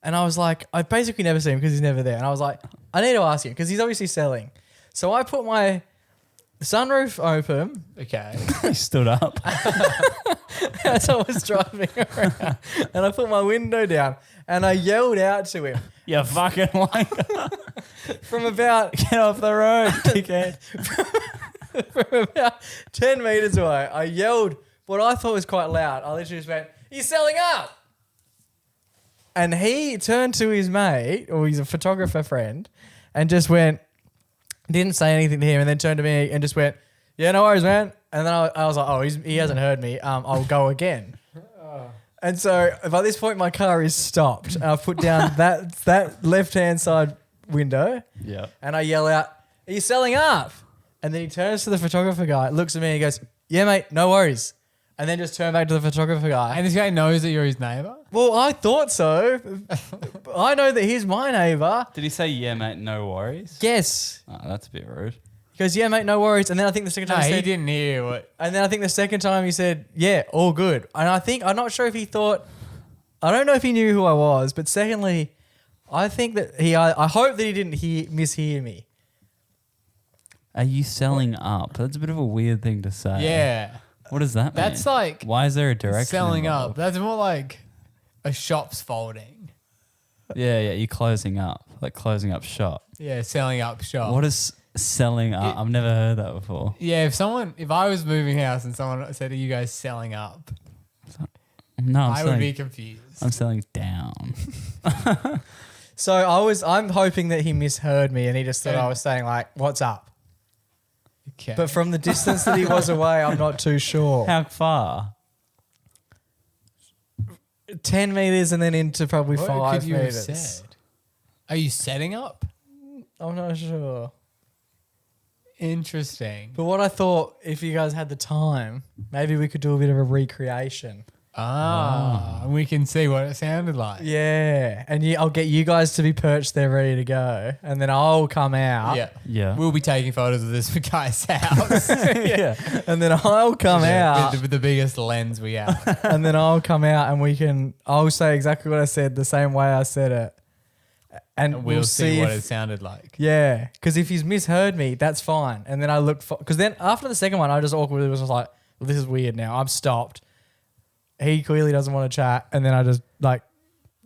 And I was like, I basically never see him because he's never there. And I was like, I need to ask him because he's obviously selling. So I put my sunroof open
Okay.
He stood up.
as I was driving around, and I put my window down, and I yelled out to him
You fucking like
from about
get off the road, dickhead.
from about 10 meters away. I yelled what I thought was quite loud. I literally just went, "You're selling up!" And he turned to his mate, or he's a photographer friend, and just went, didn't say anything to him, and then turned to me and just went, "Yeah, no worries, man. and then I was like, oh, he hasn't heard me. I'll go again. And so by this point, my car is stopped. And I've put down that left-hand side window.
Yeah.
And I yell out, are you selling up? And then he turns to the photographer guy, looks at me and he goes, yeah, mate, no worries. And then just turn back to the photographer guy.
And this guy knows that you're his neighbour?
Well, I thought so. I know that he's my neighbour.
Did he say, yeah, mate, no worries?
Yes.
Oh, that's a bit rude.
He goes, yeah, mate, no worries. And then I think the second time
No,
he
he
said,
didn't hear what.
and then I think the second time he said, yeah, all good. And I'm not sure if he thought, I don't know if he knew who I was, but secondly, I think that I hope that he didn't mishear me.
Are you selling up? That's a bit of a weird thing to say.
Yeah.
What does that mean?
That's like
why is there a direction
selling up.
involved?
That's more like a shop's folding.
Yeah, you're closing up, like closing up shop.
Yeah, selling up shop.
What is selling up? I've never heard that before.
Yeah, if I was moving house and someone said, are you guys selling up?
No,
I would be confused.
I'm selling down.
So I'm hoping that he misheard me and he just thought I was saying like, what's up?
Okay.
But from the distance that he was away, I'm not too sure.
How far?
10 meters and then into probably
What
5
could you have
meters.
said? Are you setting up?
I'm not sure.
Interesting.
But what I thought, if you guys had the time, maybe we could do a bit of a recreation.
And we can see what it sounded like.
Yeah. And I'll get you guys to be perched there ready to go. And then I'll come out.
Yeah.
Yeah.
We'll be taking photos of this guy's house.
Yeah. And then I'll come out.
With the biggest lens we have.
And then I'll come out and I'll say exactly what I said the same way I said it. And
We'll see what
if,
it sounded like.
yeah. Because if he's misheard me, that's fine. And then I look because then after the second one, I just awkwardly was just like, well, this is weird now. I'm stopped. He clearly doesn't want to chat. And then I just like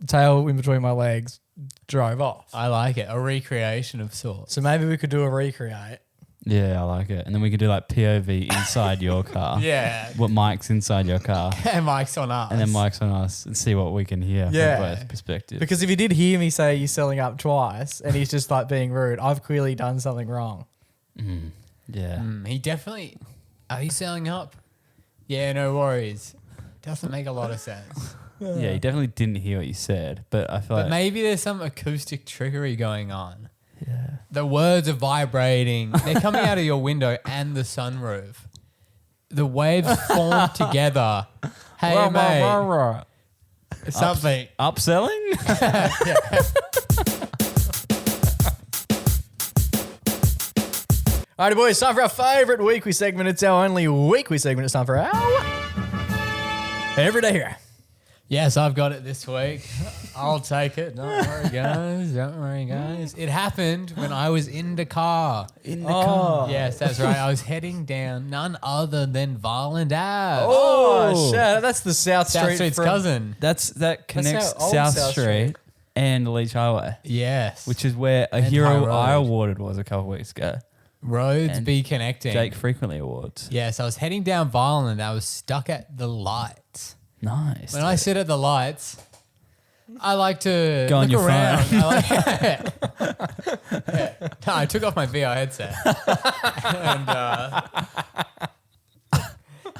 tail in between my legs, drove off.
I like it. A recreation of sorts.
So maybe we could do a recreate.
Yeah, I like it. And then we can do like POV inside your car.
Yeah.
What mic's inside your car.
And Mike's on us.
And then mic's on us and see what we can hear
Yeah.
from both perspectives.
Because if he did hear me say you're selling up twice and he's just like being rude, I've clearly done something wrong.
Yeah.
He definitely. Are you selling up? Yeah, no worries. Doesn't make a lot of sense.
Yeah, he definitely didn't hear what you said, but I feel
But
like
maybe there's some acoustic trickery going on.
yeah.
The words are vibrating. They're coming out of your window and the sunroof. The waves form together. Hey, mate. Something.
Upselling?
Alrighty, boys, time for our favourite weekly segment. It's our only weekly segment. It's time for our Everyday Hero.
Yes, I've got it this week. I'll take it. Don't worry, guys. Don't worry, guys. It happened when I was in the car.
In the car.
Yes, that's right. I was heading down none other than Varland Ave.
Oh, shit. That's the South
South
Street
Street's
from-
cousin.
That connects
how old
South
South
Street
Street.
and Leach Highway,
Yes.
which is where a
And
hero
High Road.
I awarded was a couple of weeks ago.
Roads
And
be connecting.
Jake frequently awards.
Yes, I was heading down Varland. I was stuck at the lights.
Nice.
When I sit at the lights, I like to
Go on
look
your
around.
phone.
Yeah. No, I took off my VR headset.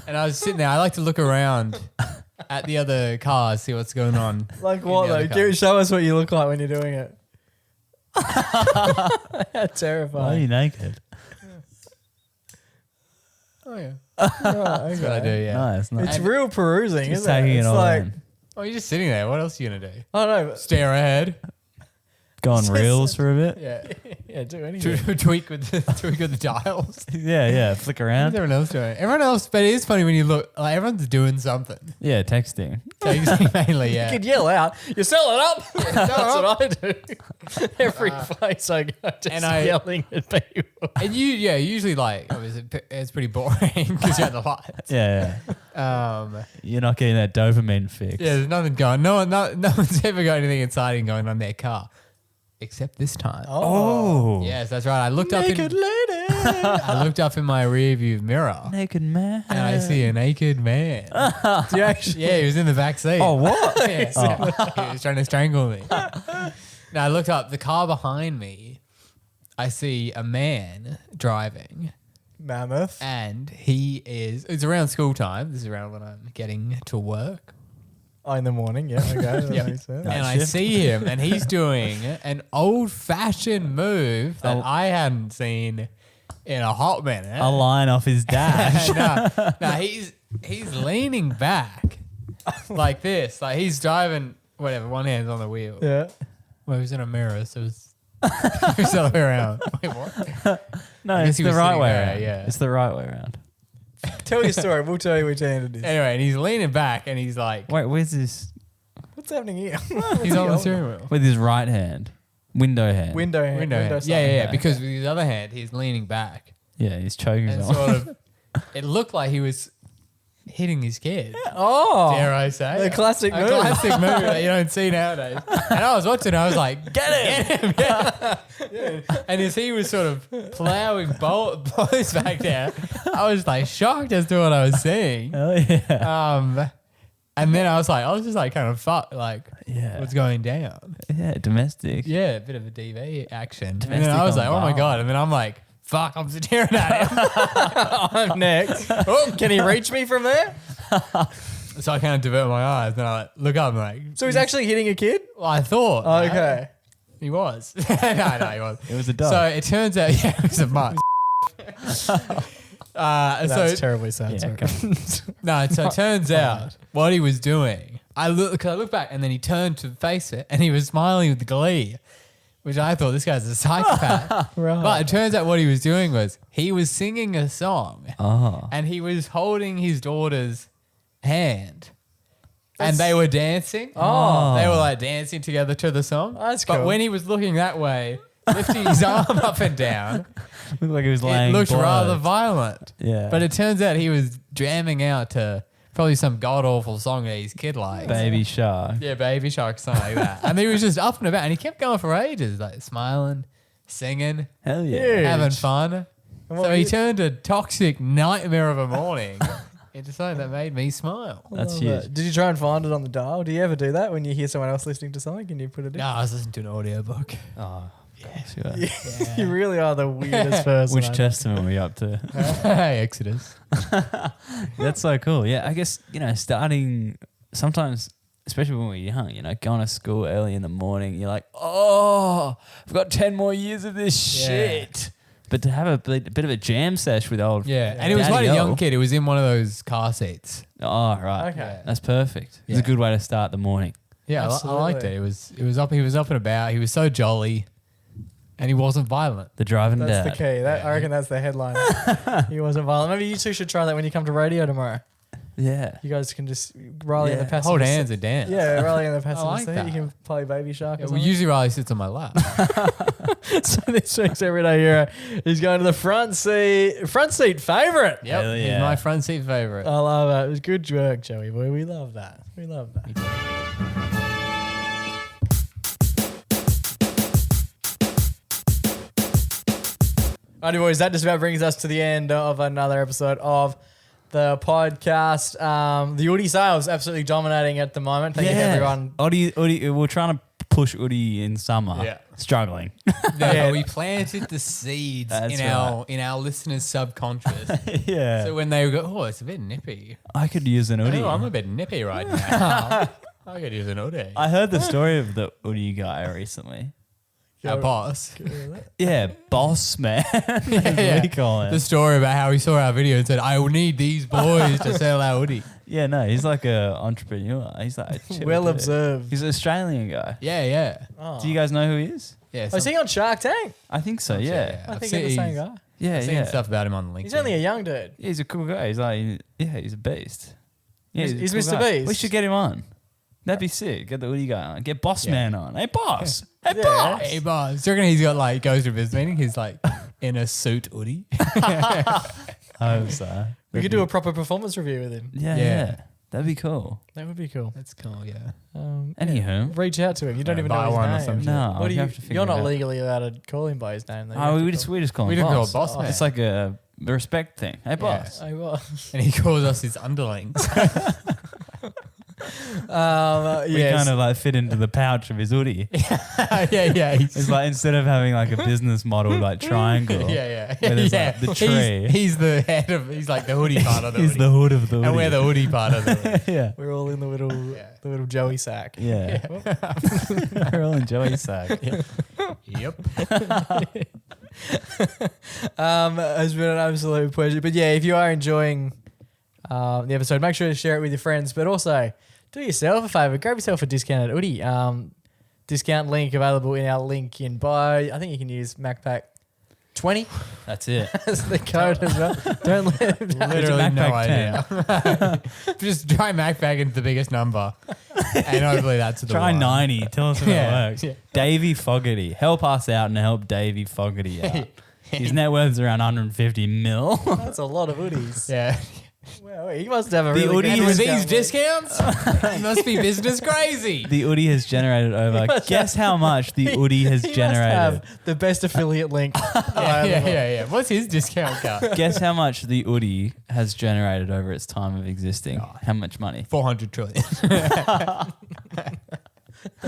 and I was sitting there. I like to look around at the other cars, see what's going on.
Like
in
what,
the other
though?
cars.
Show us what you look like when you're doing it. How
Why are
terrifying.
you naked?
Oh, yeah.
Right,
That's what I do, yeah.
Nice, nice.
It's real perusing,
Just
isn't it?
taking it
It's
all
like,
in.
Oh, you're just sitting there. What else are you going to do?
I don't know.
Stare ahead.
Go on reels for a bit.
Yeah.
Yeah, do anything.
tweak with the dials.
Yeah, flick
What's
around.
everyone else doing? Everyone else, but it is funny when you look, like everyone's doing something.
Yeah, texting.
Texting mainly,
You
yeah.
could yell out, "You're selling up!" That's what I do. Every place I go, just yelling at people.
And usually like, it's pretty boring because you're at the lights.
Yeah. You're not getting that dopamine fix.
Yeah, there's nothing going. No one's ever got anything exciting going on in their car, except this time.
Oh.
Yes, that's right. I looked up
Naked lady.
I looked up in my rear view mirror
Naked man.
and I see a naked man.
Do you actually?
Yeah, he was in the back seat.
Oh, what?
Yeah, he was trying to strangle me. Now I looked up the car behind me. I see a man driving
Mammoth.
And it's around school time. This is around when I'm getting to work.
Oh, in the morning. Yeah, okay. That
Yep.
makes sense.
And I see him, and he's doing an old-fashioned move that I hadn't seen in a hot minute.
A line off his dash.
no, he's leaning back like this. Like he's driving, whatever, one hand's on the wheel.
Yeah.
Well, he was in a mirror, so it was the other way around. Wait, what?
No,
I guess
it's
he
the
was
right
sitting
way
there,
around.
yeah.
It's the right way around.
Tell your story. We'll tell you which hand it is.
Anyway, and he's leaning back, and he's like,
Wait, where's this?
What's happening here?
he's on the steering wheel.
With his right hand. Window hand.
Window hand.
Window hand.
side.
Yeah. Because with his other hand, he's leaning back.
Yeah, he's choking
And
himself.
sort of, it looked like he was hitting his kid.
Oh.
Dare I say?
The classic move.
A classic move that you don't see nowadays. And I was watching, I was like, get him! Yeah. And as he was sort of plowing blows back there, I was like shocked as to what I was seeing.
Oh, yeah.
And then I was just like kind of fuck, like,
Yeah.
what's going down?
Yeah, domestic.
Yeah, a bit of a DV action. And
Domestic
then I was
on
like, oh my
bar.
God. And then I'm like, fuck, I'm staring at him.
I'm next. Oh, can he reach me from there?
So I kind of divert my eyes and I look up and like,
So he's actually hitting a kid?
well, I thought.
Oh, okay.
He was. no, he was.
It was a dog.
So it turns out, yeah, it was a mutt.
That's terribly sad.
Yeah,
sorry.
No, so it turns out what he was doing, I look back and then he turned to face it and he was smiling with glee, which I thought this guy's a psychopath.
Right.
But it turns out what he was doing was he was singing a song
Oh.
and he was holding his daughter's hand. And they were dancing.
Oh.
They were like dancing together to the song.
That's
But
cool.
when he was looking that way, lifting his arm up and down,
Looked like he was
it
laying
looked
blood.
rather violent.
Yeah.
But it turns out he was jamming out to probably some god awful song that his kid likes.
Baby shark.
Yeah, Baby Shark, something like that. And he was just up and about, and he kept going for ages, like smiling, singing,
Hell yeah.
Yeah.
having fun.
what
So he
you-
turned a toxic nightmare of a morning into something that made me smile.
That's
Love
huge.
that. Did you try and find it on the dial? Do you ever do that when you hear someone else listening to something? Can you put it in?
No, I was listening to an audiobook.
Oh, yeah.
Yeah. You really are the weirdest person.
Which
I know.
testament are we up to?
Hey, Exodus.
That's so cool. Yeah, I guess, starting sometimes, especially when we're young, going to school early in the morning, you're like, oh, I've got 10 more years of this
Yeah.
shit. But to have a bit of a jam sesh with old
Yeah, and it was quite a young kid. It was in one of those car seats.
Oh, right.
Okay.
That's perfect. It's
Yeah.
a good way to start the morning.
Yeah, I liked
Absolutely.
it. He was up and about. He was so jolly, and he wasn't violent.
The driving
That's the
dad.
key. I reckon that's the headline. He wasn't violent. Maybe you two should try that when you come to radio tomorrow.
Yeah.
You guys can just Riley in the
Yeah.
passenger
Hold
seat.
hands and dance.
Yeah, Riley in the passenger
like
seat.
that.
You can play Baby Shark.
Yeah,
or
well,
something.
usually Riley sits on my lap.
So this week's Everyday Hero is going to the front seat favourite.
Yep,
Hell
he's
yeah.
my front seat favorite.
I love it. It was good work, Joey boy. We love that. We love that. Alrighty, boys, that just about brings us to the end of another episode of the podcast. The Oodie sales absolutely dominating at the moment. Thank you to everyone.
Oodie, we're trying to push Oodie in summer.
Yeah.
Struggling.
No, we planted the seeds
That's
in our listeners' subconscious.
Yeah.
So when they go, oh, it's a bit nippy.
I could use an Oodie.
Oh, I'm a bit nippy right now. I could use an Oodie.
I heard the story of the Oodie guy recently.
Our boss.
Yeah, boss man.
Yeah.
We call him.
The story about how he saw our video and said, I will need these boys to sell our Oodie.
Yeah, no, he's like a entrepreneur. He's like a chill
Well
dude.
observed.
He's an Australian guy.
Yeah, yeah.
Oh.
Do you guys know who he is?
Yeah,
Oh, is he on Shark Tank?
I think so. Yeah,
I
I've
think
seen-
it's the same
he's-
guy.
yeah,
I've seen
yeah.
stuff about him on LinkedIn.
He's only a young dude.
He's a cool guy. He's like, yeah, he's a beast. Yeah,
He's
a
Mr.
guy.
Beast.
We should get him on. That'd be sick. Get the Oodie guy on. Get Boss Man on. Hey, boss. Hey,
Yeah.
boss.
Hey, boss. Do you reckon he's got like, goes to a business meeting, he's like in a suit Oodie?
I hope so.
We could do a proper performance review with him.
Yeah,
Yeah.
yeah. That'd be cool.
That would be cool.
That's cool, yeah.
Anywho.
Reach out to him. You don't even
buy
know his
one or
name.
something.
No,
What do
you
you,
have to figure
you're
it
not
out.
legally allowed to call him by his name. Though. You
Oh,
have
we
to
just
call-
call
We
him
didn't call
boss.
it boss man.
It's like a respect thing. Hey, boss.
Oh, well.
And he calls us his underlings.
We
Yes.
kind of like fit into the pouch of his Oodie.
yeah.
It's like instead of having like a business model like triangle.
Yeah.
Where there's like the tree.
He's the head of. He's like the hoodie part of the.
He's
hoodie.
the hood of the Oodie.
And we're the hoodie part of the. Hoodie.
yeah.
We're all in the little Joey sack.
Yeah. We're all in Joey's sack.
Yep.
It's been an absolute pleasure. But yeah, if you are enjoying the episode, make sure to share it with your friends. But also, do yourself a favor. Grab yourself a discounted Oodie. Discount link available in our link in bio. I think you can use MacPack 20
That's it.
as the code as well. Don't let him down.
Literally no
MacPack
idea. Just try MacPack into the biggest number, and hopefully that's the
Try
one.
90. Tell us if
Yeah,
it works.
yeah.
Davey Fogarty. Help us out and help Davey Fogarty out. His net worth is around 150 mil.
That's a lot of Oodies.
Yeah.
Well, he must have a
The
really
Oodie
good
With
discount
these
link.
discounts, he must be business crazy.
The Oodie has generated over. Guess how much the Oodie has
He must
generated.
have the best affiliate link.
Yeah. What's his discount card?
Guess how much the Oodie has generated over its time of existing. How much money?
400 trillion.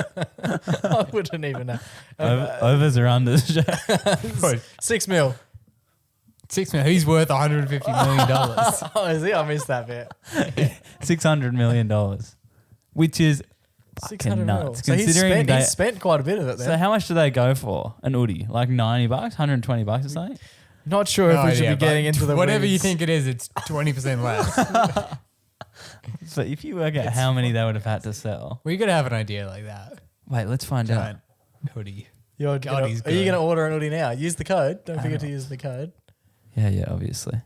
I wouldn't even know.
Overs or unders?
6 mil.
6 million. He's worth $150 million.
Oh, is he? I missed that bit.
$600 million. Which is
600
fucking
mil.
nuts.
So
Considering
he's spent quite a bit of it then.
So how much do they go for an Oodie? Like $90, $120 or something?
Not sure if
No
we should
idea,
be getting
but
into the
whatever you
weeds.
think it is, it's 20% less.
So if you work out how many they would have had to sell.
We could have an idea like that.
Wait, let's find out.
Giant hoodie.
Are
God,
you
he's
going
good.
to order an Oodie now? Use the code. Don't forget to use the code.
Yeah, obviously.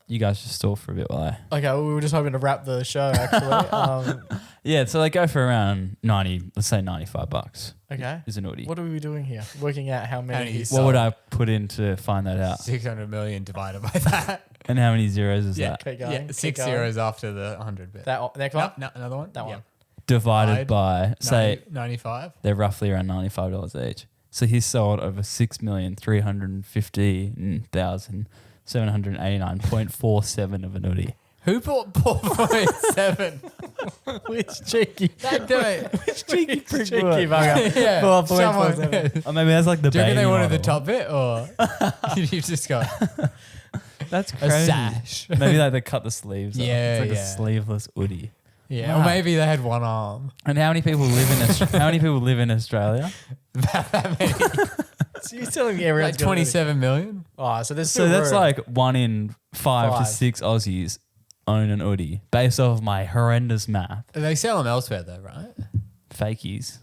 You guys just stall for a bit while I...
Okay, well, we were just hoping to wrap the show, actually.
Yeah, so they go for around 90, let's say $95
Okay.
is an Oodie.
What are we doing here? Working out how many.
How many
What would I put in to find that out?
600 million divided by that.
And how many zeros is that?
Keep going.
Yeah,
keep
6
going.
zeros after the 100 bit.
That next one?
No, another one?
That
Yeah.
one.
Divided
Divide
by, say,
95.
they're roughly around $95 each. So he's sold over 6,315,789.47 of an Oodie.
Who bought 4.7?
Which cheeky.
That guy.
Which cheeky prick
cheeky
bugger.
Yeah.
4.47.
Or maybe that's like the
Do you reckon
baby
they wanted the
model.
top bit, or you just got
That's
a
crazy.
sash?
Maybe like they cut the sleeves off.
Yeah,
It's like
yeah.
a sleeveless Oodie.
Yeah,
Wow.
or maybe they had one arm.
And how many people live in how many people live in Australia?
So you're telling me everyone's
Like
got an Oodie?
27 million.
Oh, so there's
So
still
that's
room.
like 1 in 5 to
Five.
6 Aussies own an Oodie based off of my horrendous math.
They sell them elsewhere though, right?
Fakies.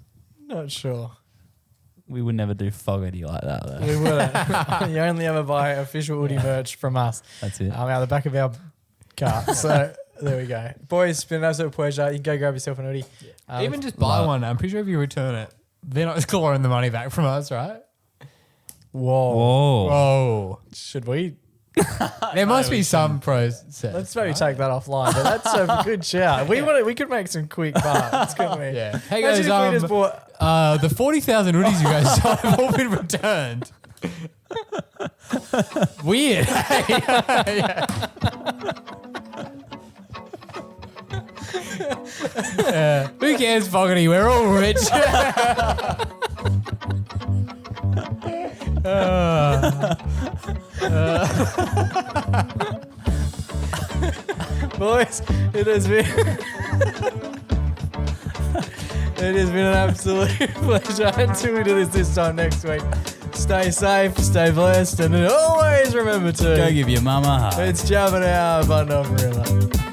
Not sure.
We would never do Fogarty like that though.
We wouldn't. You only ever buy official Oodie merch from us.
That's it.
Out the back of our car. So there we go. Boys, it's been an absolute pleasure. You can go grab yourself an Oodie.
Even just buy
love-
one. I'm pretty sure if you return it, they're not clawing the money back from us, right?
Whoa.
Whoa.
Oh,
Should we?
there must be some process.
Let's maybe
right?
take that offline. But that's a good shout. We could make some quick bucks, couldn't we?
Yeah. Hey
Imagine
guys,
if we just bought.
the 40,000 Oodies you guys sold have all been returned. Weird. Who cares, Fogarty? We're all rich.
Boys, it has been an absolute pleasure. Until we do this time next week, stay safe, stay blessed, and always remember to
Go give your mama a hug.
it's jamming our button off forever.